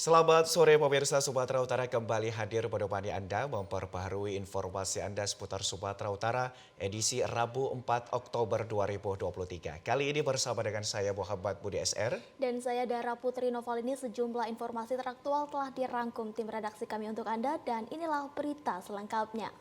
Selamat sore pemirsa Sumatera Utara, kembali hadir menemani Anda memperbaharui informasi Anda seputar Sumatera Utara edisi Rabu 4 Oktober 2023. Kali ini bersama dengan saya Muhammad Budi SR. Dan saya Dara Putri Noval. Ini sejumlah informasi teraktual telah dirangkum tim redaksi kami untuk Anda dan inilah berita selengkapnya.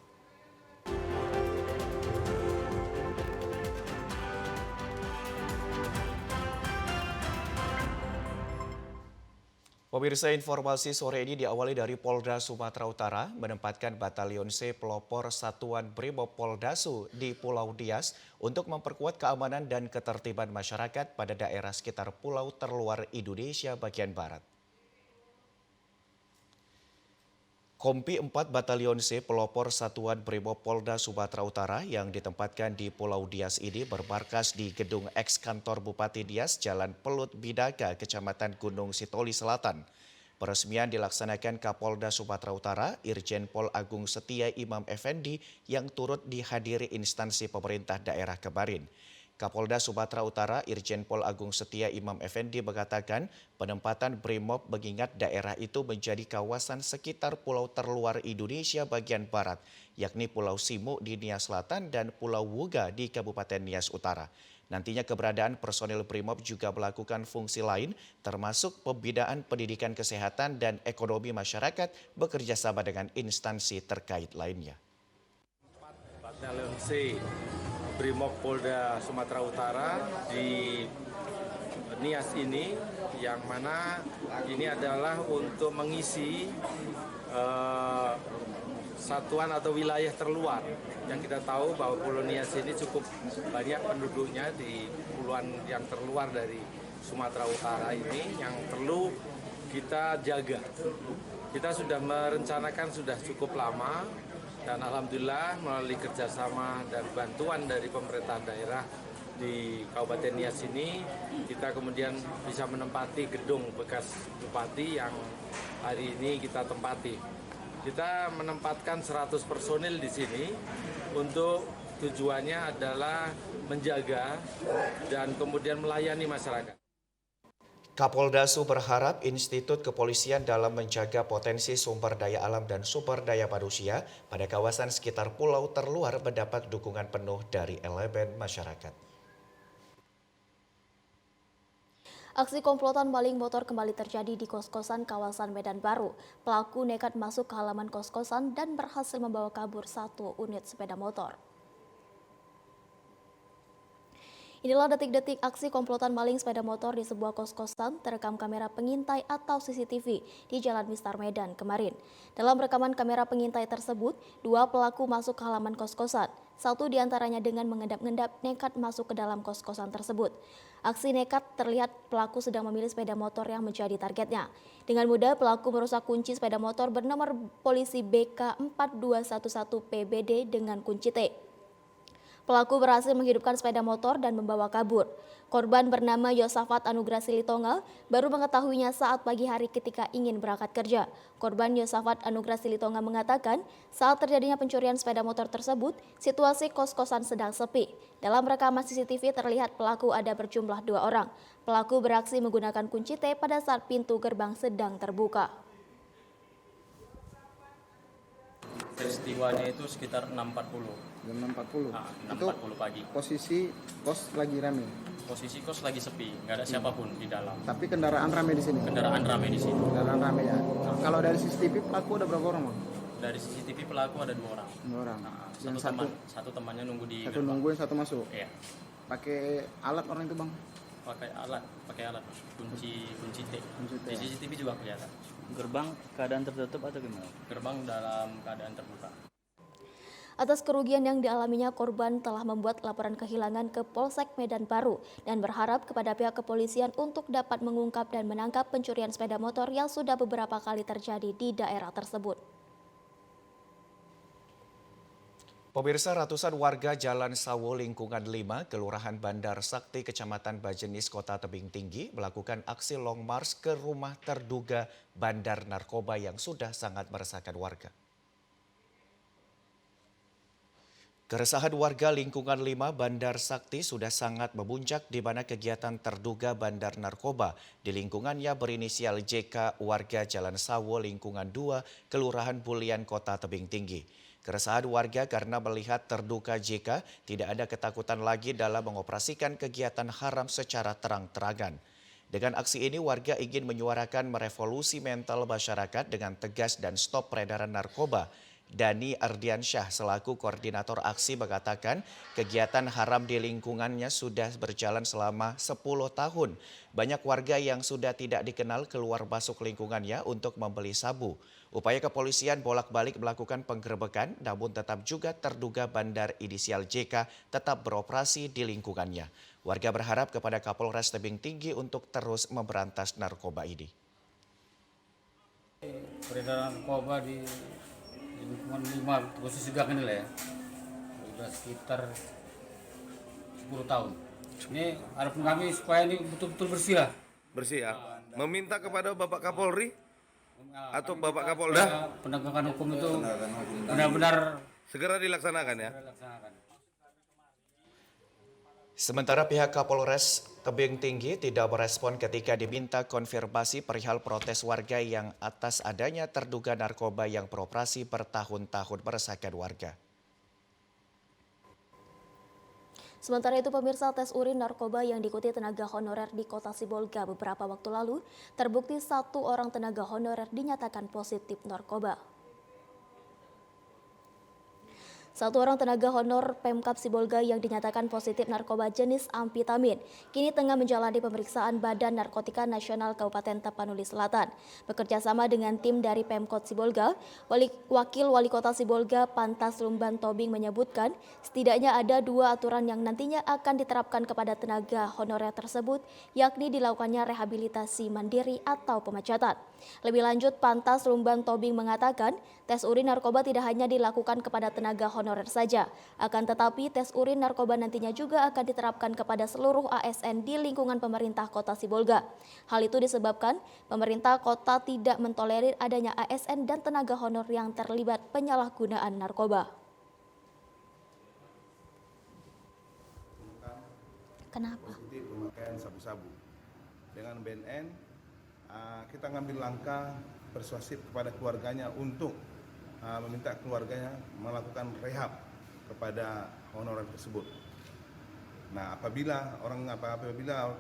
Pemirsa, informasi sore ini diawali dari Polda Sumatera Utara menempatkan Batalion C pelopor Satuan Brimob Poldasu di Pulau Dias untuk memperkuat keamanan dan ketertiban masyarakat pada daerah sekitar pulau terluar Indonesia bagian barat. Kompi 4 Batalion C pelopor Satuan Brimob Polda Sumatera Utara yang ditempatkan di Pulau Dias ini bermarkas di gedung eks-kantor Bupati Dias, Jalan Pelut Bidaka, Kecamatan Gunung Sitoli Selatan. Peresmian dilaksanakan Kapolda Sumatera Utara, Irjen Pol Agung Setia Imam Effendi yang turut dihadiri instansi pemerintah daerah kemarin. Kapolda Sumatera Utara Irjen Pol Agung Setia Imam Effendi mengatakan penempatan Brimob mengingat daerah itu menjadi kawasan sekitar pulau terluar Indonesia bagian barat, yakni Pulau Simu di Nias Selatan dan Pulau Wuga di Kabupaten Nias Utara. Nantinya keberadaan personil Brimob juga melakukan fungsi lain termasuk pembinaan pendidikan kesehatan dan ekonomi masyarakat bekerja sama dengan instansi terkait lainnya. Batalion C Brimob Polda Sumatera Utara di Nias ini, yang mana ini adalah untuk mengisi satuan atau wilayah terluar. Yang kita tahu bahwa Pulau Nias ini cukup banyak penduduknya di pulauan yang terluar dari Sumatera Utara ini yang perlu kita jaga. Kita sudah merencanakan sudah cukup lama. Dan alhamdulillah melalui kerjasama dan bantuan dari pemerintah daerah di Kabupaten Nias ini, kita kemudian bisa menempati gedung bekas bupati yang hari ini kita tempati. Kita menempatkan 100 personil di sini untuk tujuannya adalah menjaga dan kemudian melayani masyarakat. Kapoldasu berharap institut kepolisian dalam menjaga potensi sumber daya alam dan sumber daya manusia pada kawasan sekitar pulau terluar mendapat dukungan penuh dari elemen masyarakat. Aksi komplotan maling motor kembali terjadi di kos-kosan kawasan Medan Baru. Pelaku nekat masuk ke halaman kos-kosan dan berhasil membawa kabur 1 unit sepeda motor. Inilah detik-detik aksi komplotan maling sepeda motor di sebuah kos-kosan terekam kamera pengintai atau CCTV di Jalan Mistar Medan kemarin. Dalam rekaman kamera pengintai tersebut, 2 pelaku masuk ke halaman kos-kosan. 1 diantaranya dengan mengendap-endap nekat masuk ke dalam kos-kosan tersebut. Aksi nekat terlihat pelaku sedang memilih sepeda motor yang menjadi targetnya. Dengan mudah pelaku merusak kunci sepeda motor bernomor polisi BK 4211 PBD dengan kunci T. Pelaku berhasil menghidupkan sepeda motor dan membawa kabur. Korban bernama Yosafat Anugrah Silitonga baru mengetahuinya saat pagi hari ketika ingin berangkat kerja. Korban Yosafat Anugrah Silitonga mengatakan saat terjadinya pencurian sepeda motor tersebut, situasi kos-kosan sedang sepi. Dalam rekaman CCTV terlihat pelaku ada berjumlah 2 orang. Pelaku beraksi menggunakan kunci T pada saat pintu gerbang sedang terbuka. Peristiwanya itu sekitar 6.40. Jam 6.40. Nah, Itu 6.40 pagi. posisi kos lagi rame. Posisi kos lagi sepi, nggak ada siapapun di dalam. Tapi kendaraan rame di sini. Kendaraan ramai di sini. Kendaraan rame ya. Kalau dari CCTV pelaku ada berapa orang, Bang? Dari CCTV pelaku ada 2 orang. 2 orang. Nah, Yang satu temannya nunggu di satu gerbang. nungguin, satu masuk. Iya. Pakai alat orang itu, Bang. Pakai alat kunci T. Kunci T. Di CCTV juga kelihatan. Gerbang keadaan tertutup atau gimana? Gerbang dalam keadaan terbuka. Atas kerugian yang dialaminya, korban telah membuat laporan kehilangan ke Polsek Medan Baru dan berharap kepada pihak kepolisian untuk dapat mengungkap dan menangkap pencurian sepeda motor yang sudah beberapa kali terjadi di daerah tersebut. Pemirsa, ratusan warga Jalan Sawo Lingkungan 5, Kelurahan Bandar Sakti, Kecamatan Bajenis, Kota Tebing Tinggi melakukan aksi long march ke rumah terduga bandar narkoba yang sudah sangat meresahkan warga. Keresahan warga lingkungan 5 Bandar Sakti sudah sangat memuncak di mana kegiatan terduga bandar narkoba di lingkungannya berinisial JK warga Jalan Sawo lingkungan 2 Kelurahan Bulian Kota Tebing Tinggi. Keresahan warga karena melihat terduga JK tidak ada ketakutan lagi dalam mengoperasikan kegiatan haram secara terang-terangan. Dengan aksi ini warga ingin menyuarakan merevolusi mental masyarakat dengan tegas dan stop peredaran narkoba. Dani Ardiansyah selaku koordinator aksi mengatakan kegiatan haram di lingkungannya sudah berjalan selama 10 tahun. Banyak warga yang sudah tidak dikenal keluar masuk lingkungannya untuk membeli sabu. Upaya kepolisian bolak-balik melakukan penggerebekan namun tetap juga terduga bandar inisial JK tetap beroperasi di lingkungannya. Warga berharap kepada Kapolres Tebing Tinggi untuk terus memberantas narkoba ini. Peredaran narkoba di lingkungan 5 khusus Segak ini lah ya, sudah sekitar 10 tahun. Ini harapan kami supaya ini betul-betul bersih lah. Bersih ya. Meminta kepada Bapak Kapolri atau Bapak Kapolda penegakan hukum itu benar-benar segera dilaksanakan ya. dilaksanakan. Sementara pihak Kapolres Tebing Tinggi tidak merespon ketika diminta konfirmasi perihal protes warga yang atas adanya terduga narkoba yang beroperasi bertahun-tahun meresahkan warga. Sementara itu pemirsa, tes urin narkoba yang diikuti tenaga honorer di Kota Sibolga beberapa waktu lalu terbukti 1 orang tenaga honorer dinyatakan positif narkoba. 1 orang tenaga honor Pemkab Sibolga yang dinyatakan positif narkoba jenis amfetamin kini tengah menjalani pemeriksaan Badan Narkotika Nasional Kabupaten Tapanuli Selatan. Bekerja sama dengan tim dari Pemkot Sibolga, Wakil Wali Kota Sibolga Pantas Lumban Tobing menyebutkan setidaknya ada 2 aturan yang nantinya akan diterapkan kepada tenaga honorer tersebut, yakni dilakukannya rehabilitasi mandiri atau pemecatan. Lebih lanjut, Pantas Lumban Tobing mengatakan tes urin narkoba tidak hanya dilakukan kepada tenaga honorer saja, akan tetapi tes urin narkoba nantinya juga akan diterapkan kepada seluruh ASN di lingkungan pemerintah Kota Sibolga. Hal itu disebabkan pemerintah kota tidak mentolerir adanya ASN dan tenaga honor yang terlibat penyalahgunaan narkoba. Kenapa? Positif pemakaian sabu-sabu. Dengan BNN, kita ngambil langkah persuasif kepada keluarganya untuk meminta keluarganya melakukan rehab kepada honorer tersebut. Nah, apabila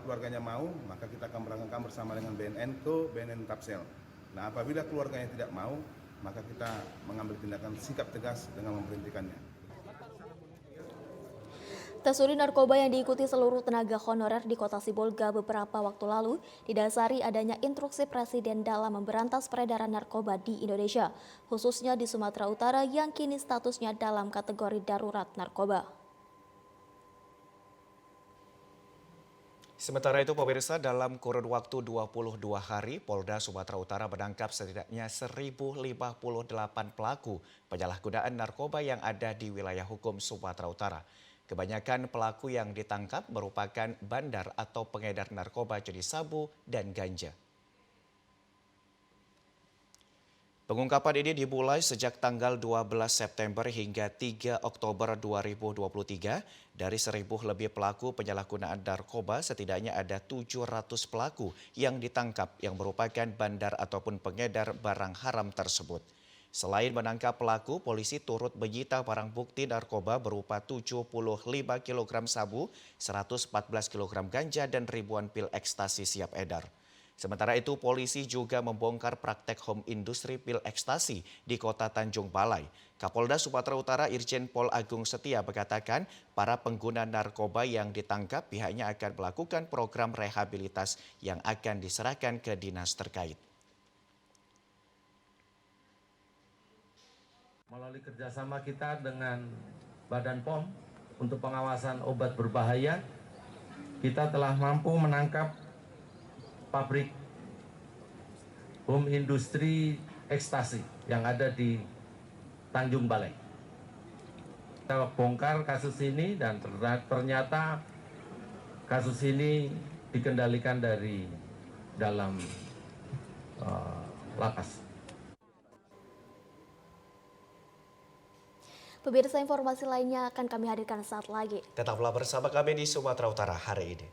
keluarganya mau, maka kita akan berangkat bersama dengan BNN ke BNN Tapsel. Nah, apabila keluarganya tidak mau, maka kita mengambil tindakan sikap tegas dengan memberhentikannya. Tes urin narkoba yang diikuti seluruh tenaga honorer di Kota Sibolga beberapa waktu lalu didasari adanya instruksi Presiden dalam memberantas peredaran narkoba di Indonesia, khususnya di Sumatera Utara yang kini statusnya dalam kategori darurat narkoba. Sementara itu pemirsa, dalam kurun waktu 22 hari, Polda Sumatera Utara menangkap setidaknya 1.058 pelaku penyalahgunaan narkoba yang ada di wilayah hukum Sumatera Utara. Kebanyakan pelaku yang ditangkap merupakan bandar atau pengedar narkoba jenis sabu dan ganja. Pengungkapan ini dimulai sejak tanggal 12 September hingga 3 Oktober 2023. Dari 1.000 lebih pelaku penyalahgunaan narkoba, setidaknya ada 700 pelaku yang ditangkap yang merupakan bandar ataupun pengedar barang haram tersebut. Selain menangkap pelaku, polisi turut menyita barang bukti narkoba berupa 75 kg sabu, 114 kg ganja, dan ribuan pil ekstasi siap edar. Sementara itu, polisi juga membongkar praktek home industri pil ekstasi di Kota Tanjung Balai. Kapolda Sumatera Utara Irjen Pol Agung Setia mengatakan para pengguna narkoba yang ditangkap pihaknya akan melakukan program rehabilitas yang akan diserahkan ke dinas terkait. Melalui kerjasama kita dengan Badan POM untuk pengawasan obat berbahaya, kita telah mampu menangkap pabrik home industri ekstasi yang ada di Tanjung Balai. Kita bongkar kasus ini dan ternyata kasus ini dikendalikan dari dalam lapas. Pemirsa, informasi lainnya akan kami hadirkan saat lagi. Tetaplah bersama kami di Sumatera Utara hari ini.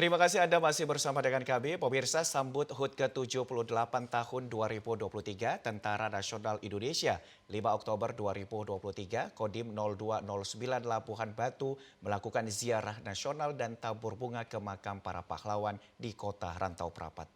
Terima kasih Anda masih bersama dengan kami. Pemirsa, sambut HUT ke-78 tahun 2023 Tentara Nasional Indonesia 5 Oktober 2023, Kodim 0209 Labuhan Batu melakukan ziarah nasional dan tabur bunga ke makam para pahlawan di Kota Rantau Prapat.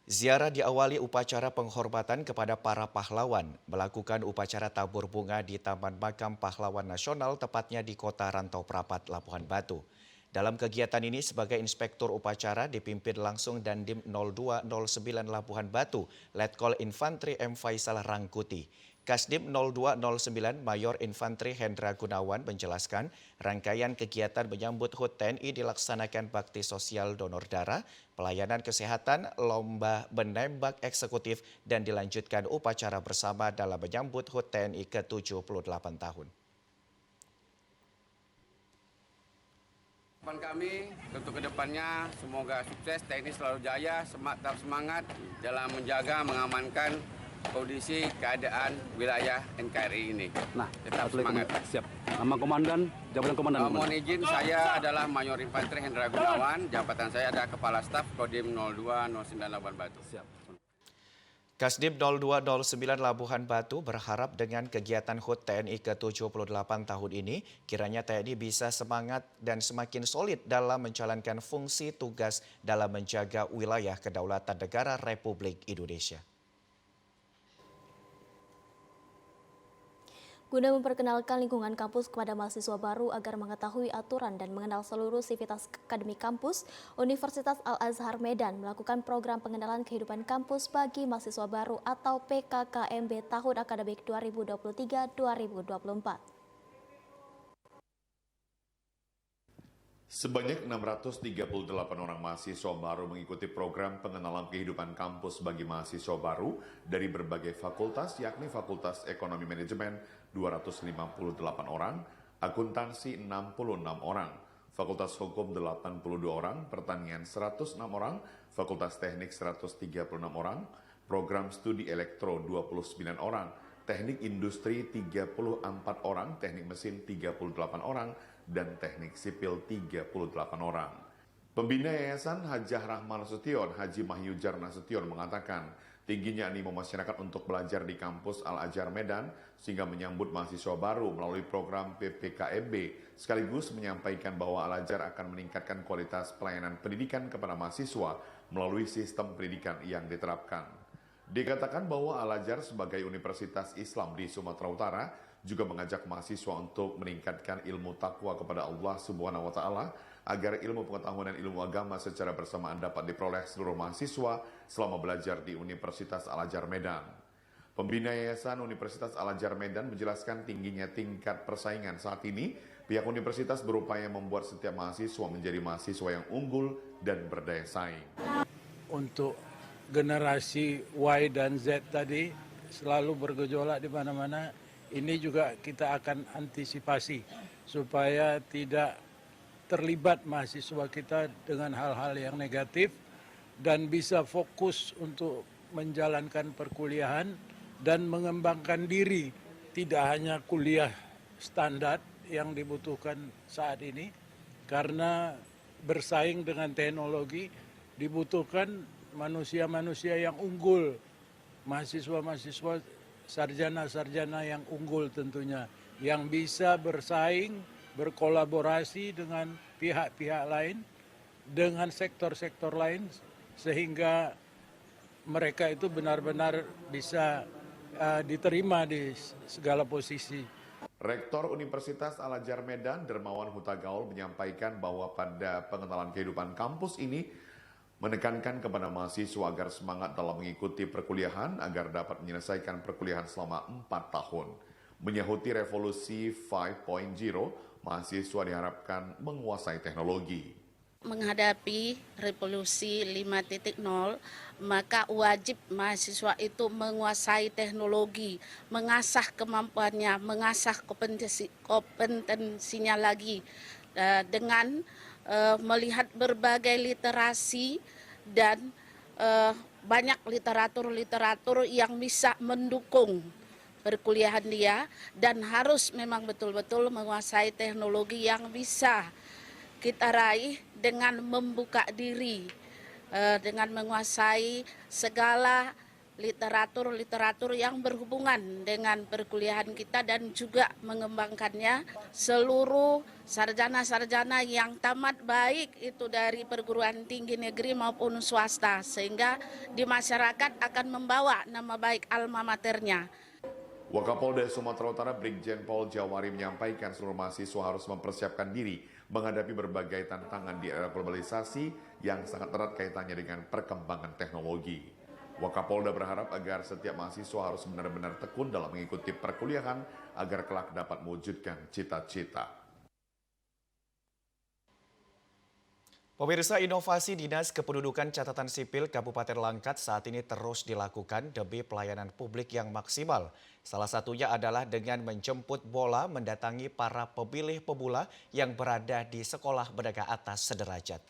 Ziarah diawali upacara penghormatan kepada para pahlawan, melakukan upacara tabur bunga di Taman Makam Pahlawan Nasional tepatnya di Kota Rantau Prapat, Labuhan Batu. Dalam kegiatan ini sebagai inspektur upacara dipimpin langsung Dandim 0209 Labuhan Batu, Letkol Infantri M. Faisal Rangkuti. Kasdim 0209 Mayor Infantri Hendra Gunawan menjelaskan rangkaian kegiatan menyambut HUT TNI dilaksanakan bakti sosial donor darah, pelayanan kesehatan, lomba menembak eksekutif, dan dilanjutkan upacara bersama dalam menyambut HUT TNI ke-78 tahun. Harapan kami untuk kedepannya semoga sukses, TNI selalu jaya, semangat dalam menjaga, mengamankan kondisi keadaan wilayah NKRI ini. Nah, tetap semangat. Siap. Nama komandan, jabatan komandan. Mohon izin, saya adalah Mayor Infantri Hendra Gunawan, jabatan saya adalah Kepala Staf Kodim 0209 Labuhan Batu. Siap. Kasdib 0209 Labuhan Batu berharap dengan kegiatan HUT TNI ke-78 tahun ini, kiranya TNI bisa semangat dan semakin solid dalam menjalankan fungsi tugas dalam menjaga wilayah kedaulatan negara Republik Indonesia. Guna memperkenalkan lingkungan kampus kepada mahasiswa baru agar mengetahui aturan dan mengenal seluruh sivitas akademik kampus, Universitas Al-Azhar Medan melakukan program pengenalan kehidupan kampus bagi mahasiswa baru atau PKKMB tahun akademik 2023-2024. Sebanyak 638 orang mahasiswa baru mengikuti program pengenalan kehidupan kampus bagi mahasiswa baru dari berbagai fakultas, yakni Fakultas Ekonomi Manajemen 258 orang, Akuntansi 66 orang, Fakultas Hukum 82 orang, Pertanian 106 orang, Fakultas Teknik 136 orang, Program Studi Elektro 29 orang, Teknik Industri 34 orang, Teknik Mesin 38 orang, dan Teknik Sipil 38 orang. Pembina Yayasan Hajah Rahman Nasution, Haji Mahyujar Nasution mengatakan, tingginya animo masyarakat untuk belajar di kampus Al-Azhar Medan sehingga menyambut mahasiswa baru melalui program PPKMB, sekaligus menyampaikan bahwa Al-Azhar akan meningkatkan kualitas pelayanan pendidikan kepada mahasiswa melalui sistem pendidikan yang diterapkan. Dikatakan bahwa Al-Azhar sebagai universitas Islam di Sumatera Utara juga mengajak mahasiswa untuk meningkatkan ilmu takwa kepada Allah Subhanahu wa Ta'ala agar ilmu pengetahuan dan ilmu agama secara bersamaan dapat diperoleh seluruh mahasiswa selama belajar di Universitas Al-Azhar Medan. Pembina Yayasan Universitas Al-Azhar Medan menjelaskan tingginya tingkat persaingan saat ini, pihak universitas berupaya membuat setiap mahasiswa menjadi mahasiswa yang unggul dan berdaya saing. Untuk generasi Y dan Z tadi selalu bergejolak di mana-mana, ini juga kita akan antisipasi supaya tidak terlibat mahasiswa kita dengan hal-hal yang negatif dan bisa fokus untuk menjalankan perkuliahan dan mengembangkan diri, tidak hanya kuliah standar yang dibutuhkan saat ini, karena bersaing dengan teknologi dibutuhkan manusia-manusia yang unggul, mahasiswa-mahasiswa sarjana-sarjana yang unggul tentunya, yang bisa bersaing, berkolaborasi dengan pihak-pihak lain, dengan sektor-sektor lain, sehingga mereka itu benar-benar bisa diterima di segala posisi. Rektor Universitas Al-Azhar Medan, Dermawan Huta Gaul, menyampaikan bahwa pada pengenalan kehidupan kampus ini menekankan kepada mahasiswa agar semangat dalam mengikuti perkuliahan agar dapat menyelesaikan perkuliahan selama 4 tahun. Menyahuti revolusi 5.0, mahasiswa diharapkan menguasai teknologi. Menghadapi revolusi 5.0, maka wajib mahasiswa itu menguasai teknologi, mengasah kemampuannya, mengasah kompetensinya lagi dengan melihat berbagai literasi dan banyak literatur-literatur yang bisa mendukung perkuliahan dia, dan harus memang betul-betul menguasai teknologi yang bisa kita raih dengan membuka diri, dengan menguasai segala literatur-literatur yang berhubungan dengan perkuliahan kita dan juga mengembangkannya. Seluruh sarjana-sarjana yang tamat baik itu dari perguruan tinggi negeri maupun swasta, sehingga di masyarakat akan membawa nama baik alma maternya. Wakapolda Sumatera Utara Brigjen Pol Jawari menyampaikan seluruh mahasiswa harus mempersiapkan diri menghadapi berbagai tantangan di era globalisasi yang sangat erat kaitannya dengan perkembangan teknologi. Wakapolda berharap agar setiap mahasiswa harus benar-benar tekun dalam mengikuti perkuliahan agar kelak dapat mewujudkan cita-cita. Pemirsa, inovasi Dinas Kependudukan Catatan Sipil Kabupaten Langkat saat ini terus dilakukan demi pelayanan publik yang maksimal. Salah satunya adalah dengan menjemput bola mendatangi para pemilih pemula yang berada di sekolah menengah atas sederajat.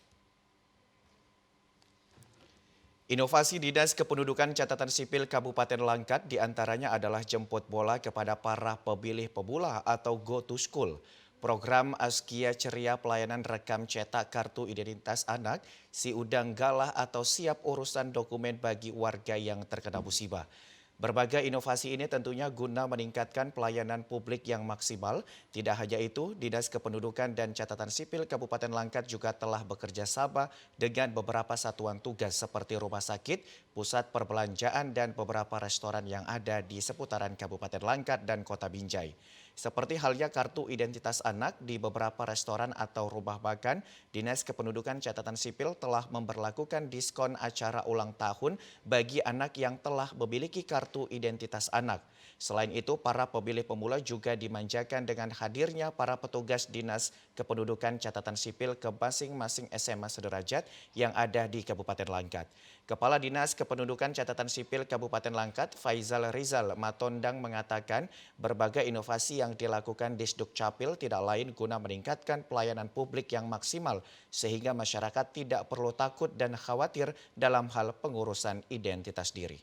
Inovasi Dinas Kependudukan Catatan Sipil Kabupaten Langkat diantaranya adalah jemput bola kepada para pemilih pemula atau go to school. Program Askia Ceria Pelayanan Rekam Cetak Kartu Identitas Anak, Si Udang Galah atau Siap Urusan Dokumen bagi warga yang terkena musibah. Berbagai inovasi ini tentunya guna meningkatkan pelayanan publik yang maksimal. Tidak hanya itu, Dinas Kependudukan dan Catatan Sipil Kabupaten Langkat juga telah bekerja sama dengan beberapa satuan tugas seperti rumah sakit, pusat perbelanjaan, dan beberapa restoran yang ada di seputaran Kabupaten Langkat dan Kota Binjai. Seperti halnya kartu identitas anak di beberapa restoran atau rumah makan, Dinas Kependudukan Catatan Sipil telah memberlakukan diskon acara ulang tahun bagi anak yang telah memiliki kartu identitas anak. Selain itu, para pemilih pemula juga dimanjakan dengan hadirnya para petugas Dinas Kependudukan Catatan Sipil ke masing-masing SMA sederajat yang ada di Kabupaten Langkat. Kepala Dinas Kependudukan Catatan Sipil Kabupaten Langkat, Faizal Rizal Matondang mengatakan berbagai inovasi yang dilakukan Disduk Capil tidak lain guna meningkatkan pelayanan publik yang maksimal sehingga masyarakat tidak perlu takut dan khawatir dalam hal pengurusan identitas diri.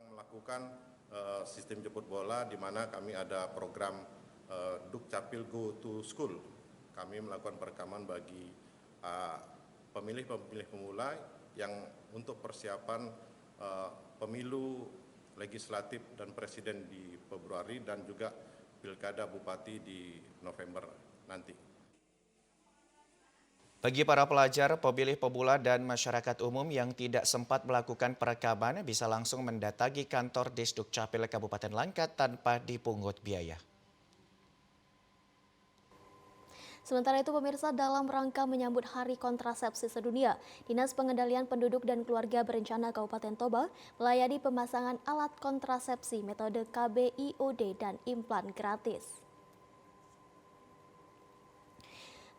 Melakukan sistem jemput bola di mana kami ada program Dukcapil Go to School. Kami melakukan perekaman bagi pemilih-pemilih pemula yang untuk persiapan pemilu legislatif dan presiden di Februari dan juga pilkada bupati di November nanti. Bagi para pelajar, pemilih pemula dan masyarakat umum yang tidak sempat melakukan perekaman bisa langsung mendatangi kantor Disduk Capil Kabupaten Langkat tanpa dipungut biaya. Sementara itu pemirsa, dalam rangka menyambut Hari Kontrasepsi Sedunia, Dinas Pengendalian Penduduk dan Keluarga Berencana Kabupaten Toba melayani pemasangan alat kontrasepsi metode KB, IOD, dan implan gratis.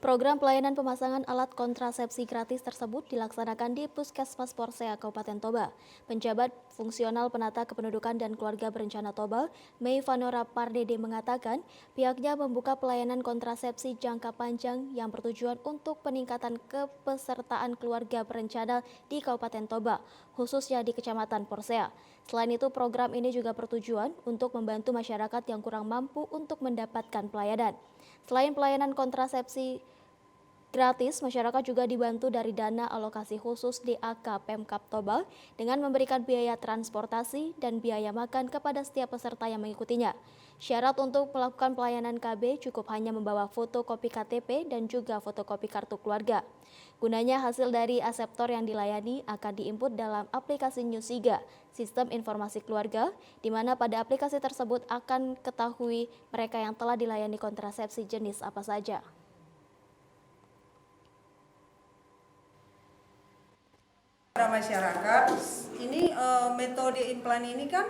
Program pelayanan pemasangan alat kontrasepsi gratis tersebut dilaksanakan di Puskesmas Porsea, Kabupaten Toba. Penjabat Fungsional Penata Kependudukan dan Keluarga Berencana Toba, Mei Vanora Pardede mengatakan pihaknya membuka pelayanan kontrasepsi jangka panjang yang bertujuan untuk peningkatan kepesertaan keluarga berencana di Kabupaten Toba, khususnya di Kecamatan Porsea. Selain itu, program ini juga bertujuan untuk membantu masyarakat yang kurang mampu untuk mendapatkan pelayanan. Selain pelayanan kontrasepsi gratis, masyarakat juga dibantu dari dana alokasi khusus DAK Pemkab Toba dengan memberikan biaya transportasi dan biaya makan kepada setiap peserta yang mengikutinya. Syarat untuk melakukan pelayanan KB cukup hanya membawa fotokopi KTP dan juga fotokopi kartu keluarga. Gunanya hasil dari aseptor yang dilayani akan diinput dalam aplikasi Newsiga, sistem informasi keluarga, di mana pada aplikasi tersebut akan ketahui mereka yang telah dilayani kontrasepsi jenis apa saja. Pada masyarakat, ini metode implan ini kan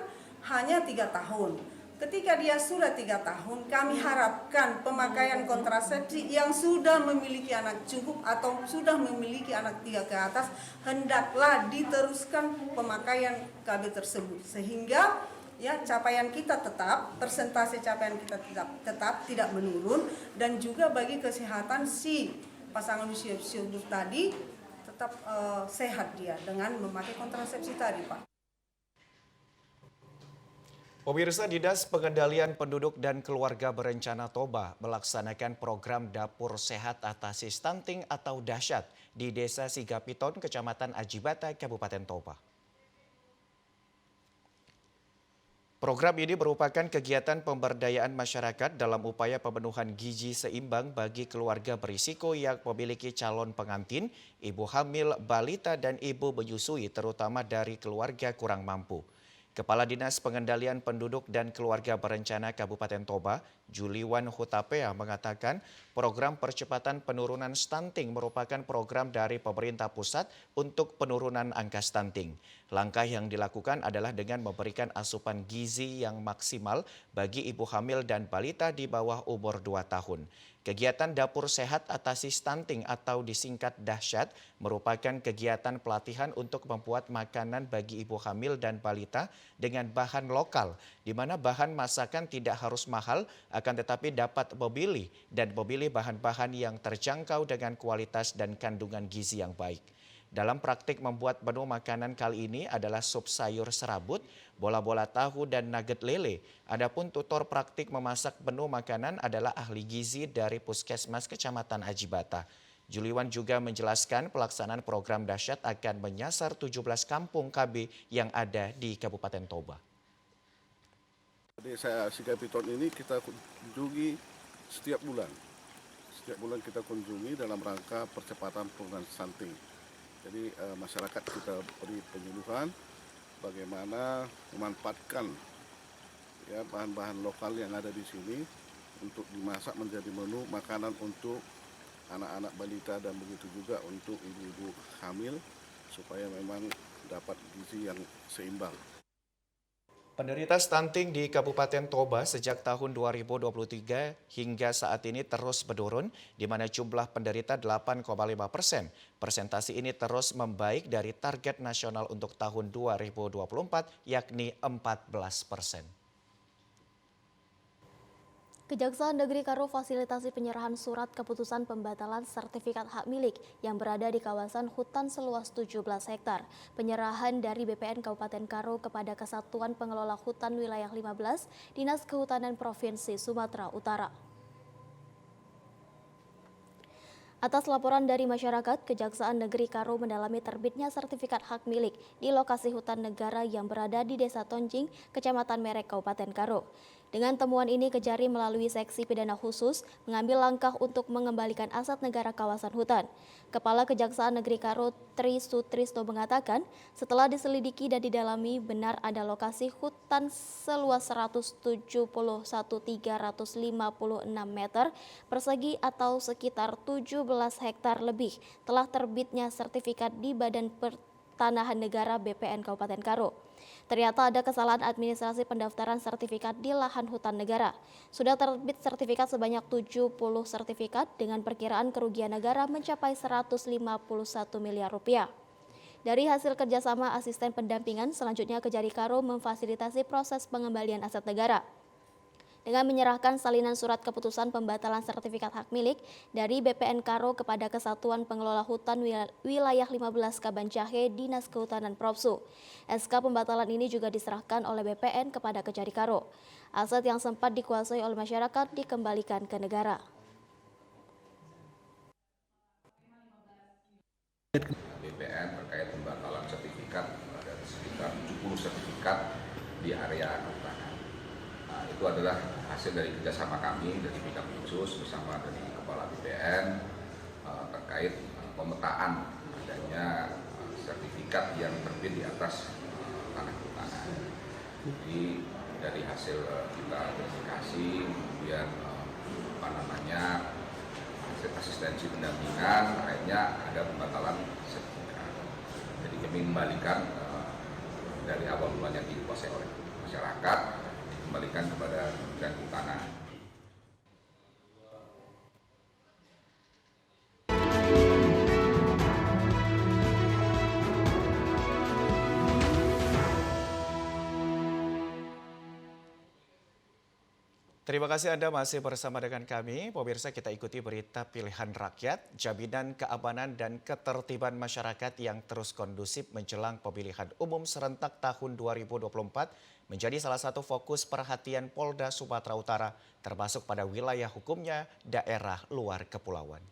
hanya 3 tahun. Ketika dia sudah 3 tahun, kami harapkan pemakaian kontrasepsi yang sudah memiliki anak cukup atau sudah memiliki anak 3 ke atas, hendaklah diteruskan pemakaian KB tersebut. Sehingga ya capaian kita tetap, persentase capaian kita tetap tidak menurun, dan juga bagi kesehatan si pasangan usia subur tadi tetap sehat dia dengan memakai kontrasepsi tadi, Pak. Pemirsa, Dinas Pengendalian Penduduk dan Keluarga Berencana Toba melaksanakan program Dapur Sehat Atasi Stunting atau Dahsyat di Desa Sigapiton, Kecamatan Ajibata, Kabupaten Toba. Program ini merupakan kegiatan pemberdayaan masyarakat dalam upaya pemenuhan gizi seimbang bagi keluarga berisiko yang memiliki calon pengantin, ibu hamil, balita, dan ibu menyusui, terutama dari keluarga kurang mampu. Kepala Dinas Pengendalian Penduduk dan Keluarga Berencana Kabupaten Toba, Juliwan Hutapea, mengatakan program percepatan penurunan stunting merupakan program dari pemerintah pusat untuk penurunan angka stunting. Langkah yang dilakukan adalah dengan memberikan asupan gizi yang maksimal bagi ibu hamil dan balita di bawah umur 2 tahun. Kegiatan Dapur Sehat Atasi Stunting atau disingkat Dahsyat merupakan kegiatan pelatihan untuk membuat makanan bagi ibu hamil dan balita dengan bahan lokal, di mana bahan masakan tidak harus mahal, akan tetapi dapat memilih dan memilih bahan-bahan yang terjangkau dengan kualitas dan kandungan gizi yang baik. Dalam praktik membuat menu makanan kali ini adalah sup sayur serabut, bola-bola tahu dan nugget lele. Adapun tutor praktik memasak menu makanan adalah ahli gizi dari Puskesmas Kecamatan Ajibata. Juliwan juga menjelaskan pelaksanaan program dahsyat akan menyasar 17 kampung KB yang ada di Kabupaten Toba. Desa Sigapiton ini kita kunjungi setiap bulan. Setiap bulan kita kunjungi dalam rangka percepatan penurunan stunting. Jadi masyarakat kita beri penyuluhan bagaimana memanfaatkan ya bahan-bahan lokal yang ada di sini untuk dimasak menjadi menu makanan untuk anak-anak balita dan begitu juga untuk ibu-ibu hamil supaya memang dapat gizi yang seimbang. Penderita stunting di Kabupaten Toba sejak tahun 2023 hingga saat ini terus menurun, di mana jumlah penderita 8,5%. Persentase ini terus membaik dari target nasional untuk tahun 2024, yakni 14%. Kejaksaan Negeri Karo fasilitasi penyerahan surat keputusan pembatalan sertifikat hak milik yang berada di kawasan hutan seluas 17 hektar. Penyerahan dari BPN Kabupaten Karo kepada Kesatuan Pengelola Hutan Wilayah 15, Dinas Kehutanan Provinsi Sumatera Utara. Atas laporan dari masyarakat, Kejaksaan Negeri Karo mendalami terbitnya sertifikat hak milik di lokasi hutan negara yang berada di Desa Tonjing, Kecamatan Merek, Kabupaten Karo. Dengan temuan ini, Kejari melalui seksi pidana khusus mengambil langkah untuk mengembalikan aset negara kawasan hutan. Kepala Kejaksaan Negeri Karo Tri Sutrisno mengatakan, setelah diselidiki dan didalami benar ada lokasi hutan seluas 171.356 meter persegi atau sekitar 17 hektar lebih telah terbitnya sertifikat di Badan Pertanahan Negara BPN Kabupaten Karo. Ternyata ada kesalahan administrasi pendaftaran sertifikat di lahan hutan negara. Sudah terbit sertifikat sebanyak 70 sertifikat dengan perkiraan kerugian negara mencapai 151 miliar rupiah. Dari hasil kerjasama asisten pendampingan, selanjutnya Kejari Karo memfasilitasi proses pengembalian aset negara dengan menyerahkan salinan surat keputusan pembatalan sertifikat hak milik dari BPN Karo kepada Kesatuan Pengelola Hutan Wilayah 15 Kabanjahe Dinas Kehutanan Propsu. SK pembatalan ini juga diserahkan oleh BPN kepada Kejari Karo. Aset yang sempat dikuasai oleh masyarakat dikembalikan ke negara. BPN terkait pembatalan sertifikat ada sekitar 70 sertifikat di area hutan. Itu adalah hasil dari kerjasama kami dari bidang khusus bersama dari Kepala BPN terkait pemetaan adanya sertifikat yang terbit di atas tanah hutanan. Jadi dari hasil kita verifikasi, kemudian hasil asistensi pendampingan, akhirnya ada pembatalan sertifikat. Jadi kami kembalikan dari awal mulanya dikuasai oleh masyarakat, kembalikan kepada Kementerian Kehutanan. Terima kasih Anda masih bersama dengan kami. Pemirsa, kita ikuti berita pilihan rakyat, jaminan keamanan dan ketertiban masyarakat yang terus kondusif menjelang pemilihan umum serentak tahun 2024 menjadi salah satu fokus perhatian Polda Sumatera Utara, termasuk pada wilayah hukumnya daerah luar kepulauan.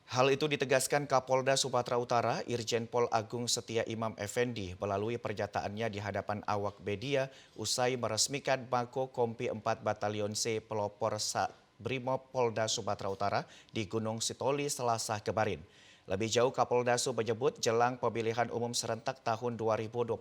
Hal itu ditegaskan Kapolda Sumatera Utara, Irjen Pol Agung Setia Imam Effendi melalui pernyataannya di hadapan awak media usai meresmikan Mako Kompi 4 Batalion C Pelopor Brimob Polda Sumatera Utara di Gunung Sitoli Selasa kemarin. Lebih jauh, Kapolda Sub menyebut jelang pemilihan umum serentak tahun 2024,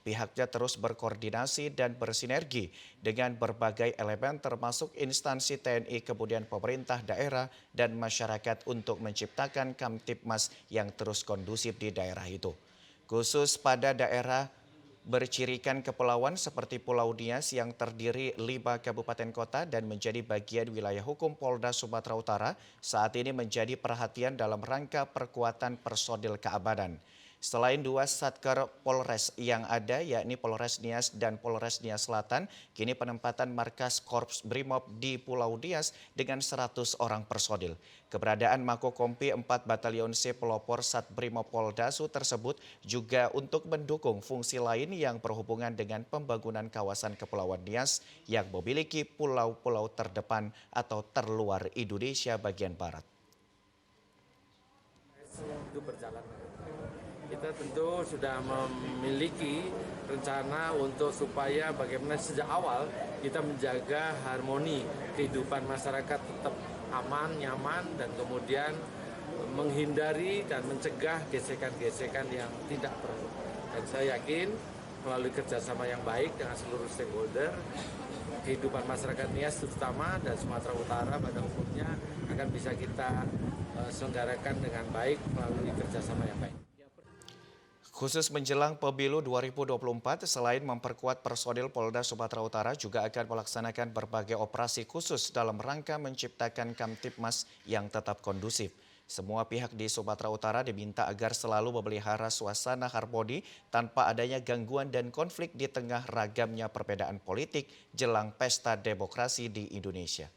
pihaknya terus berkoordinasi dan bersinergi dengan berbagai elemen termasuk instansi TNI, kemudian pemerintah daerah dan masyarakat untuk menciptakan Kamtipmas yang terus kondusif di daerah itu. Khusus pada daerah bercirikan kepulauan seperti Pulau Nias yang terdiri 5 kabupaten kota dan menjadi bagian wilayah hukum Polda Sumatera Utara saat ini menjadi perhatian dalam rangka perkuatan personil keamanan. Selain dua Satker Polres yang ada, yakni Polres Nias dan Polres Nias Selatan, kini penempatan markas Korps Brimob di Pulau Nias dengan 100 orang personil. Keberadaan Makokompi 4 Batalion C Pelopor Sat Brimob Poldasu tersebut juga untuk mendukung fungsi lain yang berhubungan dengan pembangunan kawasan Kepulauan Nias yang memiliki pulau-pulau terdepan atau terluar Indonesia bagian barat. Itu berjalan. Kita tentu sudah memiliki rencana untuk supaya bagaimana sejak awal kita menjaga harmoni kehidupan masyarakat tetap aman, nyaman, dan kemudian menghindari dan mencegah gesekan-gesekan yang tidak perlu. Dan saya yakin melalui kerjasama yang baik dengan seluruh stakeholder, kehidupan masyarakat Nias terutama dan Sumatera Utara pada umumnya akan bisa kita selenggarakan dengan baik melalui kerjasama yang baik. Khusus menjelang pemilu 2024, selain memperkuat personil Polda Sumatera Utara juga akan melaksanakan berbagai operasi khusus dalam rangka menciptakan Kamtipmas yang tetap kondusif. Semua pihak di Sumatera Utara diminta agar selalu memelihara suasana harmoni tanpa adanya gangguan dan konflik di tengah ragamnya perbedaan politik jelang pesta demokrasi di Indonesia.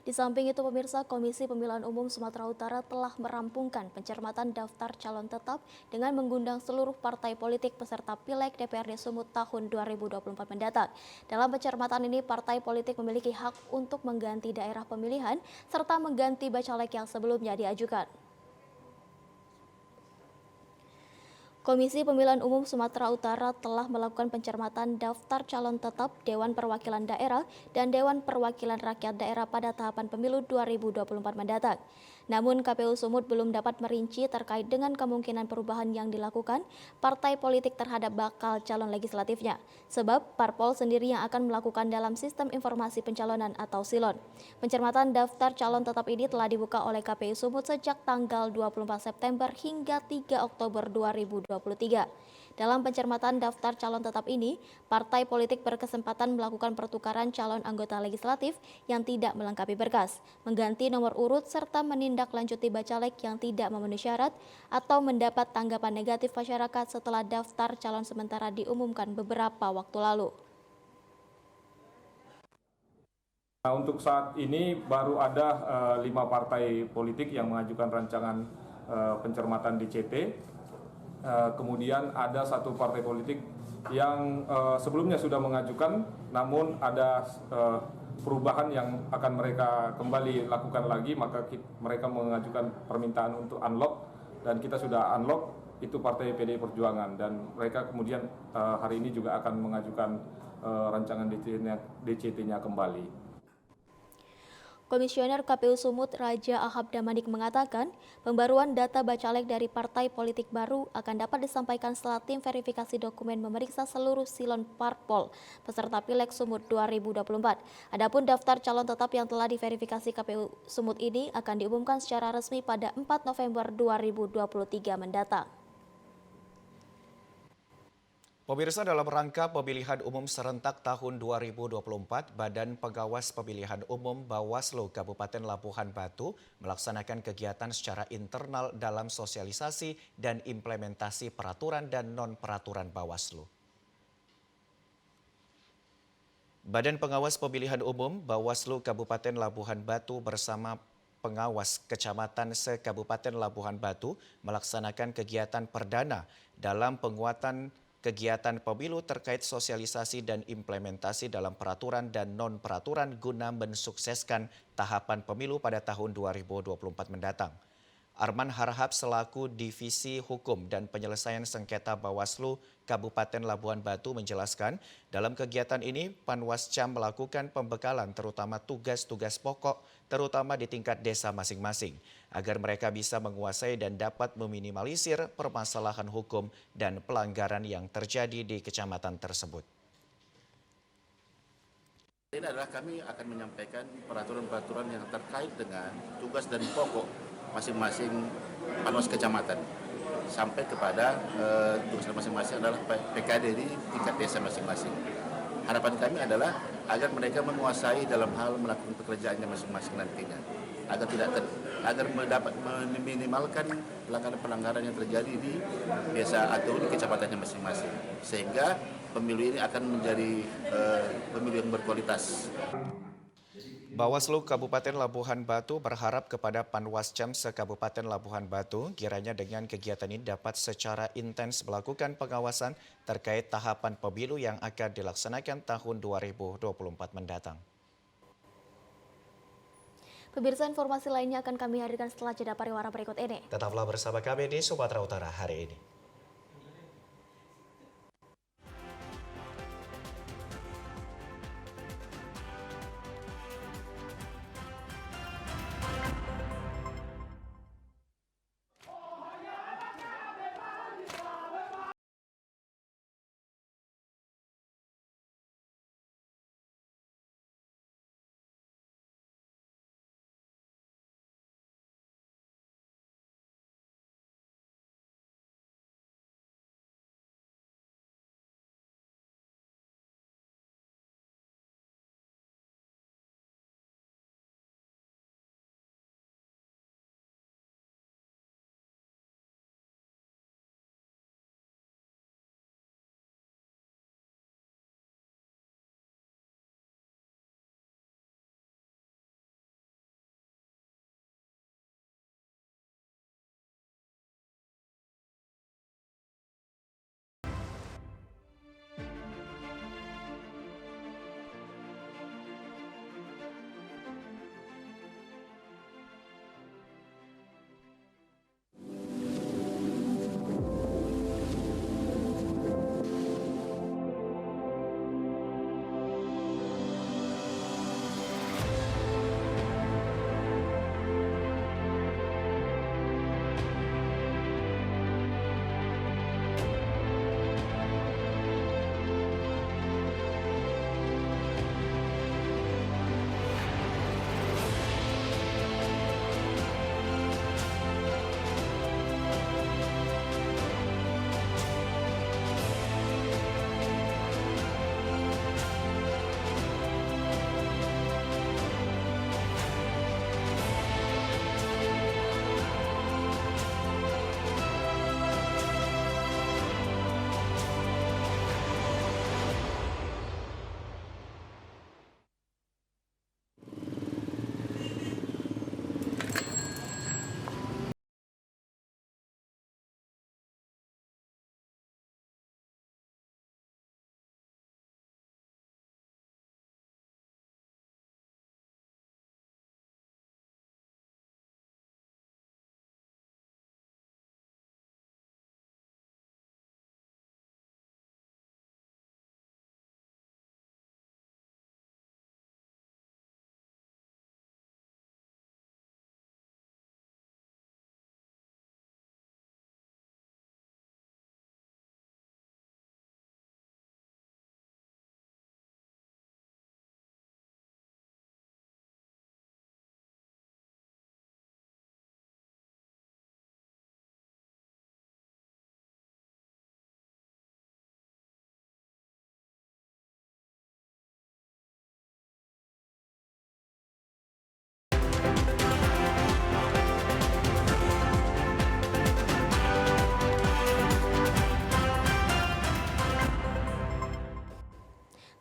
Di samping itu pemirsa, Komisi Pemilihan Umum Sumatera Utara telah merampungkan pencermatan daftar calon tetap dengan mengundang seluruh partai politik peserta Pileg DPRD Sumut tahun 2024 mendatang. Dalam pencermatan ini, partai politik memiliki hak untuk mengganti daerah pemilihan serta mengganti bacalek yang sebelumnya diajukan. Komisi Pemilihan Umum Sumatera Utara telah melakukan pencermatan daftar calon tetap Dewan Perwakilan Daerah dan Dewan Perwakilan Rakyat Daerah pada tahapan pemilu 2024 mendatang. Namun KPU Sumut belum dapat merinci terkait dengan kemungkinan perubahan yang dilakukan partai politik terhadap bakal calon legislatifnya. Sebab parpol sendiri yang akan melakukan dalam sistem informasi pencalonan atau SILON. Pencermatan daftar calon tetap ini telah dibuka oleh KPU Sumut sejak tanggal 24 September hingga 3 Oktober 2023. Dalam pencermatan daftar calon tetap ini, partai politik berkesempatan melakukan pertukaran calon anggota legislatif yang tidak melengkapi berkas, mengganti nomor urut serta menindaklanjuti bacalek yang tidak memenuhi syarat atau mendapat tanggapan negatif masyarakat setelah daftar calon sementara diumumkan beberapa waktu lalu. Nah, untuk saat ini baru ada 5 partai politik yang mengajukan rancangan pencermatan DCT. Kemudian ada 1 partai politik yang sebelumnya sudah mengajukan, namun ada perubahan yang akan mereka kembali lakukan lagi, maka mereka mengajukan permintaan untuk unlock, dan kita sudah unlock, itu Partai PDI Perjuangan, dan mereka kemudian hari ini juga akan mengajukan rancangan DCT-nya kembali. Komisioner KPU Sumut Raja Ahab Damanik mengatakan pembaruan data bacalek dari partai politik baru akan dapat disampaikan setelah tim verifikasi dokumen memeriksa seluruh silon parpol peserta Pileg Sumut 2024. Adapun daftar calon tetap yang telah diverifikasi KPU Sumut ini akan diumumkan secara resmi pada 4 November 2023 mendatang. Pemirsa, dalam rangka pemilihan umum serentak tahun 2024, Badan Pengawas Pemilihan Umum Bawaslu Kabupaten Labuhan Batu melaksanakan kegiatan secara internal dalam sosialisasi dan implementasi peraturan dan non-peraturan Bawaslu. Badan Pengawas Pemilihan Umum Bawaslu Kabupaten Labuhan Batu bersama pengawas kecamatan se-Kabupaten Labuhan Batu melaksanakan kegiatan perdana dalam penguatan kegiatan pemilu terkait sosialisasi dan implementasi dalam peraturan dan non-peraturan guna mensukseskan tahapan pemilu pada tahun 2024 mendatang. Arman Harhab selaku Divisi Hukum dan Penyelesaian Sengketa Bawaslu Kabupaten Labuhan Batu menjelaskan, dalam kegiatan ini Panwascam melakukan pembekalan terutama tugas-tugas pokok terutama di tingkat desa masing-masing agar mereka bisa menguasai dan dapat meminimalisir permasalahan hukum dan pelanggaran yang terjadi di kecamatan tersebut. Ini adalah kami akan menyampaikan peraturan-peraturan yang terkait dengan tugas dan pokok masing-masing panwas kecamatan sampai kepada tugas masing-masing adalah PKD di tingkat desa masing-masing. Harapan kami adalah agar mereka menguasai dalam hal melakukan pekerjaannya masing-masing nantinya. agar meminimalkan pelanggaran yang terjadi di desa atau di kecamatannya masing-masing, sehingga pemilu ini akan menjadi pemilu yang berkualitas. Bawaslu Kabupaten Labuhan Batu berharap kepada Panwascam se-Kabupaten Labuhan Batu kiranya dengan kegiatan ini dapat secara intens melakukan pengawasan terkait tahapan pemilu yang akan dilaksanakan tahun 2024 mendatang. Pemirsa, informasi lainnya akan kami hadirkan setelah jeda pariwara berikut ini. Tetaplah bersama kami di Sumatera Utara hari ini.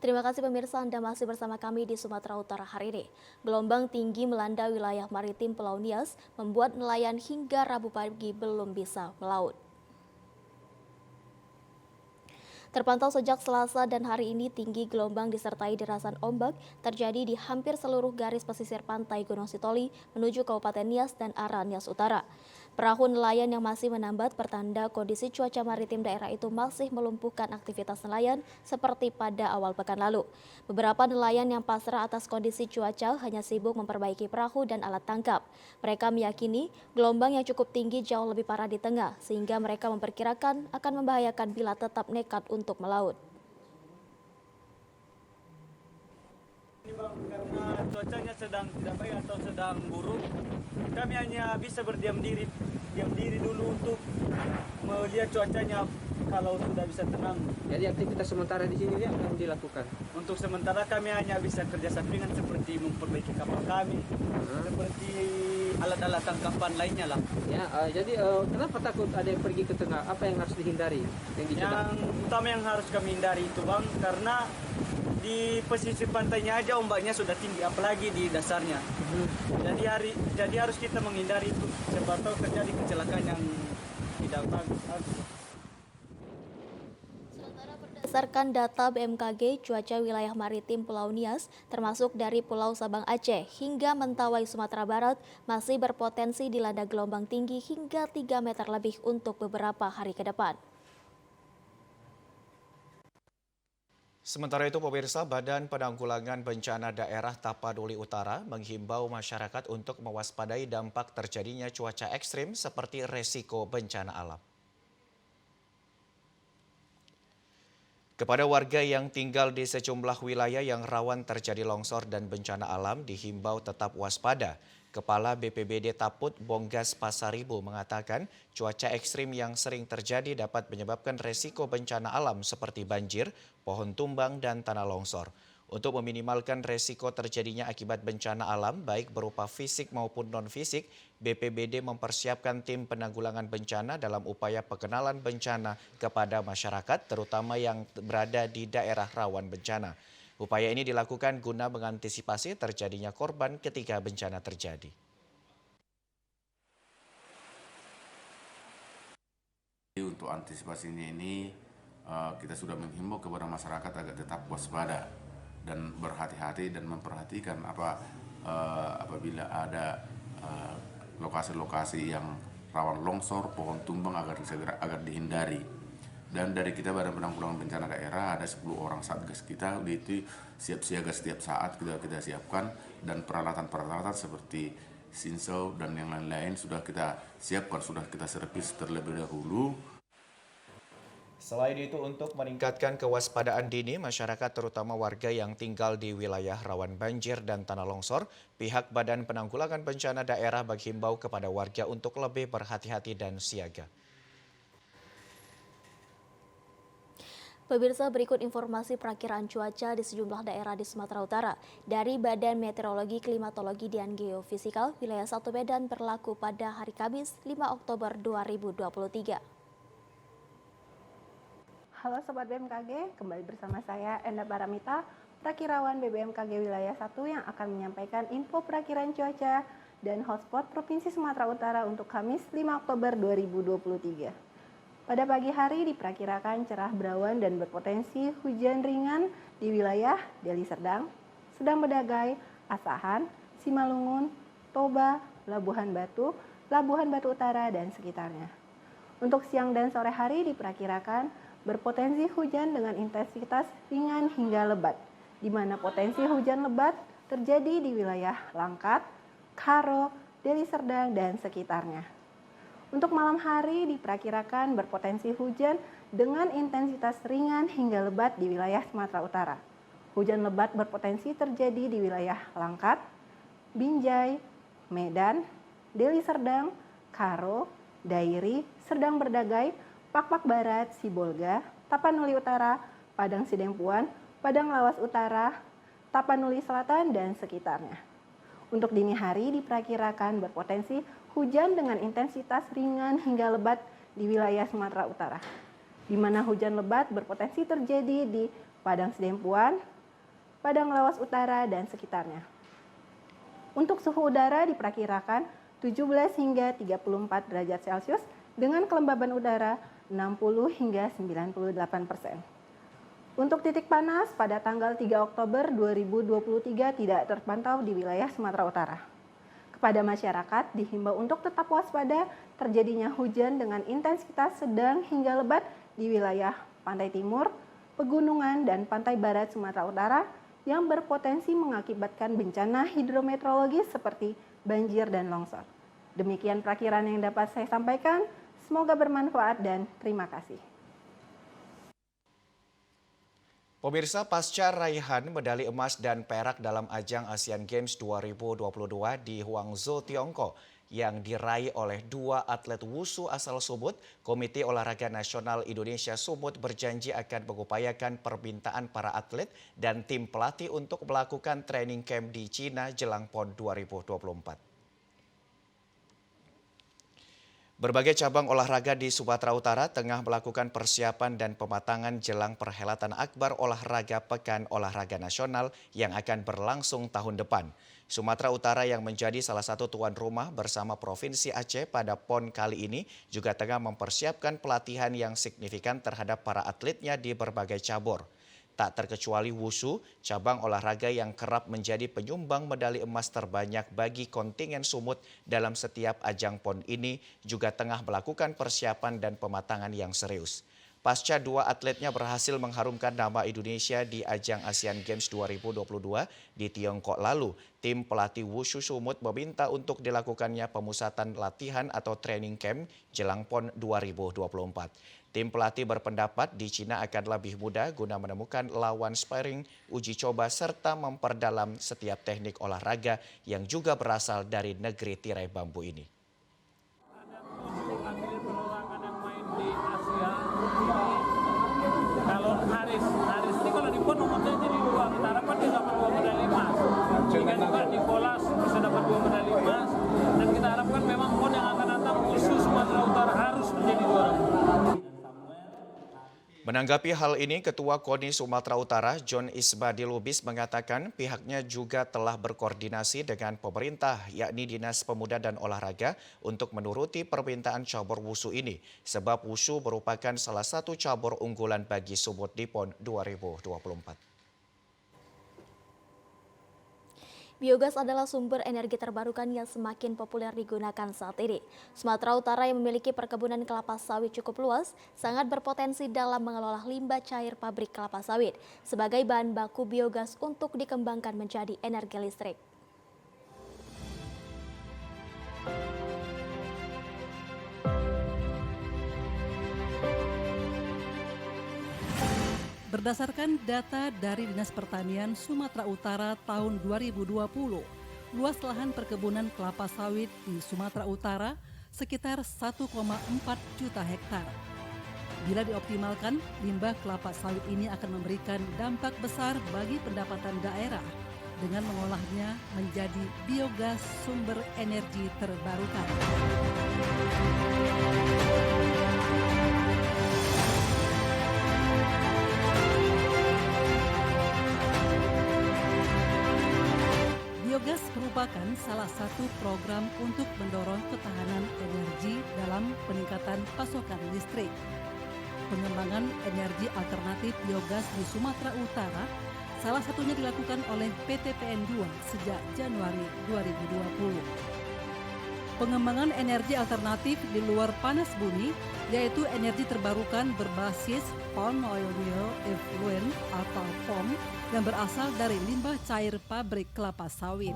Terima kasih pemirsa, Anda masih bersama kami di Sumatera Utara hari ini. Gelombang tinggi melanda wilayah maritim Pulau Nias membuat nelayan hingga Rabu pagi belum bisa melaut. Terpantau sejak Selasa dan hari ini tinggi gelombang disertai derasan ombak terjadi di hampir seluruh garis pesisir pantai Gunung Sitoli menuju Kabupaten Nias dan arah Nias Utara. Perahu nelayan yang masih menambat pertanda kondisi cuaca maritim daerah itu masih melumpuhkan aktivitas nelayan seperti pada awal pekan lalu. Beberapa nelayan yang pasrah atas kondisi cuaca hanya sibuk memperbaiki perahu dan alat tangkap. Mereka meyakini gelombang yang cukup tinggi jauh lebih parah di tengah, sehingga mereka memperkirakan akan membahayakan bila tetap nekat untuk melaut. Ini Bang, karena cuacanya sedang tidak baik atau sedang buruk, kami hanya bisa berdiam diri dulu untuk melihat cuacanya kalau sudah bisa tenang. Jadi aktivitas sementara di sini akan dilakukan. Untuk sementara kami hanya bisa kerja sampingan seperti memperbaiki kapal kami, seperti alat-alat tangkapan lainnya lah. Ya, jadi kenapa takut ada yang pergi ke tengah? Apa yang harus dihindari? Yang utama yang harus kami hindari itu Bang, karena di pesisir pantainya aja ombaknya sudah tinggi, apalagi di dasarnya. Jadi harus kita menghindari itu, siapa tahu terjadi kecelakaan yang tidak bagus. Berdasarkan data BMKG, cuaca wilayah maritim Pulau Nias, termasuk dari Pulau Sabang Aceh hingga Mentawai Sumatera Barat, masih berpotensi dilanda gelombang tinggi hingga 3 meter lebih untuk beberapa hari ke depan. Sementara itu, pemirsa, Badan Penanggulangan Bencana Daerah Tapanuli Utara menghimbau masyarakat untuk mewaspadai dampak terjadinya cuaca ekstrim seperti resiko bencana alam. Kepada warga yang tinggal di sejumlah wilayah yang rawan terjadi longsor dan bencana alam dihimbau tetap waspada. Kepala BPBD Taput Bonggas Pasaribu mengatakan cuaca ekstrim yang sering terjadi dapat menyebabkan resiko bencana alam seperti banjir, pohon tumbang, dan tanah longsor. Untuk meminimalkan resiko terjadinya akibat bencana alam baik berupa fisik maupun non-fisik, BPBD mempersiapkan tim penanggulangan bencana dalam upaya pengenalan bencana kepada masyarakat terutama yang berada di daerah rawan bencana. Upaya ini dilakukan guna mengantisipasi terjadinya korban ketika bencana terjadi. Untuk antisipasinya ini kita sudah menghimbau kepada masyarakat agar tetap waspada dan berhati-hati dan memperhatikan apabila ada lokasi-lokasi yang rawan longsor, pohon tumbang agar dihindari. Dan dari kita Badan Penanggulangan Bencana Daerah ada 10 orang satgas kita, itu siap siaga setiap saat kita siapkan, dan peralatan-peralatan seperti sinsel dan yang lain-lain sudah kita siapkan, sudah kita servis terlebih dahulu. Selain itu, untuk meningkatkan kewaspadaan dini masyarakat terutama warga yang tinggal di wilayah rawan banjir dan tanah longsor, pihak Badan Penanggulangan Bencana Daerah menghimbau kepada warga untuk lebih berhati-hati dan siaga. Pemirsa, berikut informasi perakiraan cuaca di sejumlah daerah di Sumatera Utara. Dari Badan Meteorologi, Klimatologi, dan Geofisikal, wilayah 1 Medan berlaku pada hari Kamis 5 Oktober 2023. Halo Sobat BMKG, kembali bersama saya Enda Paramita, Prakirawan BBMKG Wilayah 1 yang akan menyampaikan info perakiraan cuaca dan hotspot Provinsi Sumatera Utara untuk Kamis 5 Oktober 2023. Pada pagi hari diperkirakan cerah berawan dan berpotensi hujan ringan di wilayah Deli Serdang, Sedang Bedagai, Asahan, Simalungun, Toba, Labuhan Batu Utara, dan sekitarnya. Untuk siang dan sore hari diperkirakan berpotensi hujan dengan intensitas ringan hingga lebat, di mana potensi hujan lebat terjadi di wilayah Langkat, Karo, Deli Serdang, dan sekitarnya. Untuk malam hari diperkirakan berpotensi hujan dengan intensitas ringan hingga lebat di wilayah Sumatera Utara. Hujan lebat berpotensi terjadi di wilayah Langkat, Binjai, Medan, Deli Serdang, Karo, Dairi, Serdang Berdagai, Pakpak Barat, Sibolga, Tapanuli Utara, Padang Sidempuan, Padang Lawas Utara, Tapanuli Selatan, dan sekitarnya. Untuk dini hari diperkirakan berpotensi hujan dengan intensitas ringan hingga lebat di wilayah Sumatera Utara, di mana hujan lebat berpotensi terjadi di Padang Sidempuan, Padang Lawas Utara, dan sekitarnya. Untuk suhu udara diperkirakan 17 hingga 34 derajat Celcius dengan kelembaban udara 60 hingga 98%. Untuk titik panas pada tanggal 3 Oktober 2023 tidak terpantau di wilayah Sumatera Utara. Kepada masyarakat dihimbau untuk tetap waspada terjadinya hujan dengan intensitas sedang hingga lebat di wilayah pantai timur, pegunungan, dan pantai barat Sumatera Utara yang berpotensi mengakibatkan bencana hidrometeorologis seperti banjir dan longsor. Demikian perakiraan yang dapat saya sampaikan. Semoga bermanfaat dan terima kasih. Pemirsa, pasca raihan medali emas dan perak dalam ajang Asian Games 2022 di Guangzhou, Tiongkok yang diraih oleh dua atlet wushu asal Sumut, Komite Olahraga Nasional Indonesia Sumut berjanji akan mengupayakan permintaan para atlet dan tim pelatih untuk melakukan training camp di Cina jelang PON 2024. Berbagai cabang olahraga di Sumatera Utara tengah melakukan persiapan dan pematangan jelang perhelatan akbar olahraga Pekan Olahraga Nasional yang akan berlangsung tahun depan. Sumatera Utara yang menjadi salah satu tuan rumah bersama Provinsi Aceh pada PON kali ini juga tengah mempersiapkan pelatihan yang signifikan terhadap para atletnya di berbagai cabur. Tak terkecuali wushu, cabang olahraga yang kerap menjadi penyumbang medali emas terbanyak bagi kontingen Sumut dalam setiap ajang PON ini juga tengah melakukan persiapan dan pematangan yang serius. Pasca dua atletnya berhasil mengharumkan nama Indonesia di ajang Asian Games 2022 di Tiongkok lalu, tim pelatih wushu Sumut meminta untuk dilakukannya pemusatan latihan atau training camp jelang PON 2024. Tim pelatih berpendapat di Cina akan lebih mudah guna menemukan lawan sparring, uji coba, serta memperdalam setiap teknik olahraga yang juga berasal dari negeri tirai bambu ini. Kalau Haris ini kalau di PON nomornya jadi 2, kita harapkan dia dapat 2 medali emas. Jika juga Nicholas bisa dapat 2 medali emas, dan kita harapkan memang PON yang akan datang khusus Sumatera Utara harus menjadi juara. Menanggapi hal ini, Ketua KONI Sumatera Utara John Isbadi Lubis mengatakan pihaknya juga telah berkoordinasi dengan pemerintah yakni Dinas Pemuda dan Olahraga untuk menuruti permintaan cabur wushu ini sebab wushu merupakan salah satu cabur unggulan bagi Sumut di PON 2024. Biogas adalah sumber energi terbarukan yang semakin populer digunakan saat ini. Sumatera Utara yang memiliki perkebunan kelapa sawit cukup luas, sangat berpotensi dalam mengelola limbah cair pabrik kelapa sawit sebagai bahan baku biogas untuk dikembangkan menjadi energi listrik. Berdasarkan data dari Dinas Pertanian Sumatera Utara tahun 2020, luas lahan perkebunan kelapa sawit di Sumatera Utara sekitar 1,4 juta hektar. Bila dioptimalkan, limbah kelapa sawit ini akan memberikan dampak besar bagi pendapatan daerah dengan mengolahnya menjadi biogas sumber energi terbarukan. Biogas merupakan salah satu program untuk mendorong ketahanan energi dalam peningkatan pasokan listrik. Pengembangan energi alternatif biogas di Sumatera Utara salah satunya dilakukan oleh PT PN2 sejak Januari 2020. Pengembangan energi alternatif di luar panas bumi, yaitu energi terbarukan berbasis palm oil effluent atau POM yang berasal dari limbah cair pabrik kelapa sawit.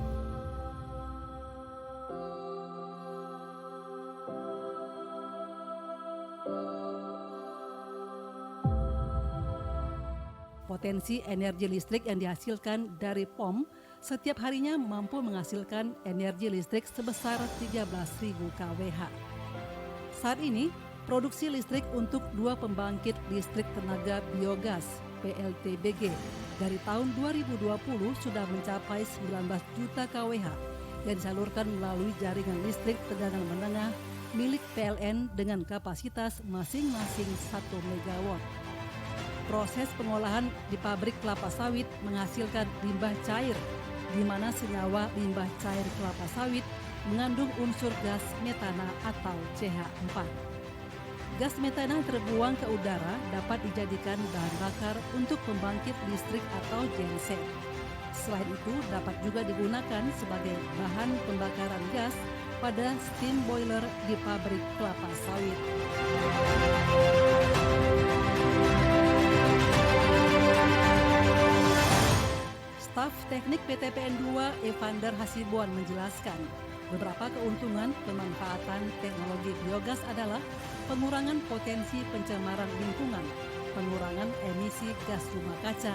Potensi energi listrik yang dihasilkan dari POM setiap harinya mampu menghasilkan energi listrik sebesar 13.000 kWh. Saat ini, produksi listrik untuk 2 pembangkit listrik tenaga biogas PLTBG dari tahun 2020 sudah mencapai 19 juta kWh yang disalurkan melalui jaringan listrik tegangan menengah milik PLN dengan kapasitas masing-masing 1 MW. Proses pengolahan di pabrik kelapa sawit menghasilkan limbah cair, di mana senyawa limbah cair kelapa sawit mengandung unsur gas metana atau CH4. Gas metana terbuang ke udara dapat dijadikan bahan bakar untuk pembangkit listrik atau genset. Selain itu, dapat juga digunakan sebagai bahan pembakaran gas pada steam boiler di pabrik kelapa sawit. Staf Teknik PT PN2 Evander Hasibuan menjelaskan, beberapa keuntungan pemanfaatan teknologi biogas adalah pengurangan potensi pencemaran lingkungan, pengurangan emisi gas rumah kaca,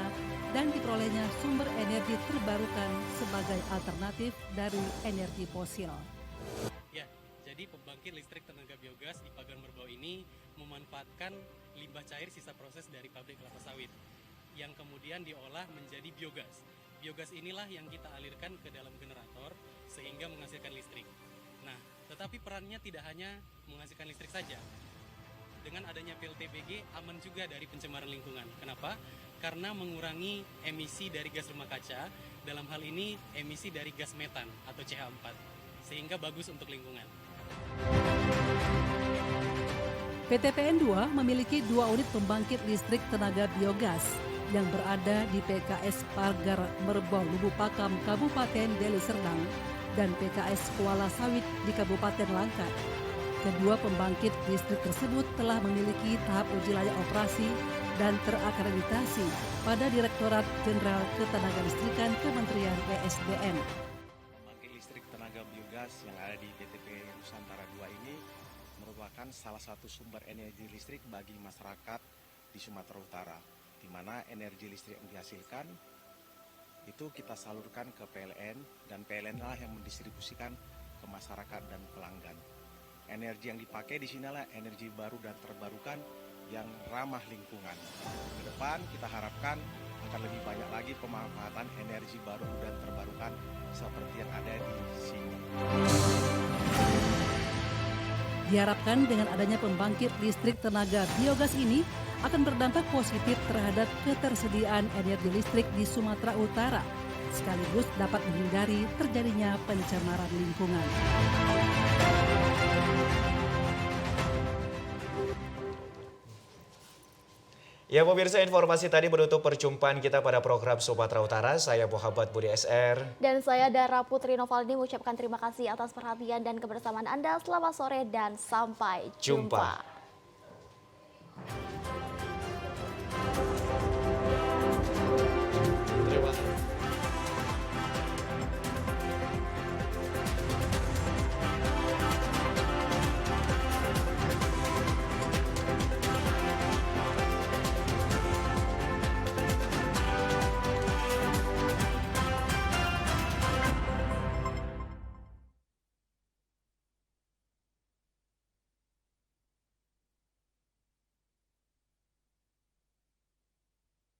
dan diperolehnya sumber energi terbarukan sebagai alternatif dari energi fosil. Ya, jadi pembangkit listrik tenaga biogas di Pagar Merbau ini memanfaatkan limbah cair sisa proses dari pabrik kelapa sawit yang kemudian diolah menjadi biogas. Biogas inilah yang kita alirkan ke dalam generator sehingga menghasilkan listrik. Nah, tetapi perannya tidak hanya menghasilkan listrik saja. Dengan adanya PLTBG aman juga dari pencemaran lingkungan. Kenapa? Karena mengurangi emisi dari gas rumah kaca, dalam hal ini emisi dari gas metan atau CH4, sehingga bagus untuk lingkungan. PT PN2 memiliki 2 unit pembangkit listrik tenaga biogas yang berada di PKS Pagar Merbau Lubuk Pakam, Kabupaten Deli Serdang, dan PKS Kuala Sawit di Kabupaten Langkat. Kedua pembangkit listrik tersebut telah memiliki tahap uji layak operasi dan terakreditasi pada Direktorat Jenderal Ketenagalistrikan Kementerian ESDM. Pembangkit listrik tenaga biogas yang ada di PTP Nusantara 2 ini merupakan salah satu sumber energi listrik bagi masyarakat di Sumatera Utara, di mana energi listrik yang dihasilkan itu kita salurkan ke PLN, dan PLN lah yang mendistribusikan ke masyarakat dan pelanggan. Energi yang dipakai di sini adalah energi baru dan terbarukan yang ramah lingkungan. Ke depan kita harapkan akan lebih banyak lagi pemanfaatan energi baru dan terbarukan seperti yang ada di sini. Diharapkan dengan adanya pembangkit listrik tenaga biogas ini akan berdampak positif terhadap ketersediaan energi listrik di Sumatera Utara, sekaligus dapat menghindari terjadinya pencemaran lingkungan. Ya pemirsa, informasi tadi menutup perjumpaan kita pada program Sumatera Utara. Saya Muhammad Budi SR. Dan saya Dara Putri Novaldi mengucapkan terima kasih atas perhatian dan kebersamaan Anda. Selamat sore dan sampai jumpa.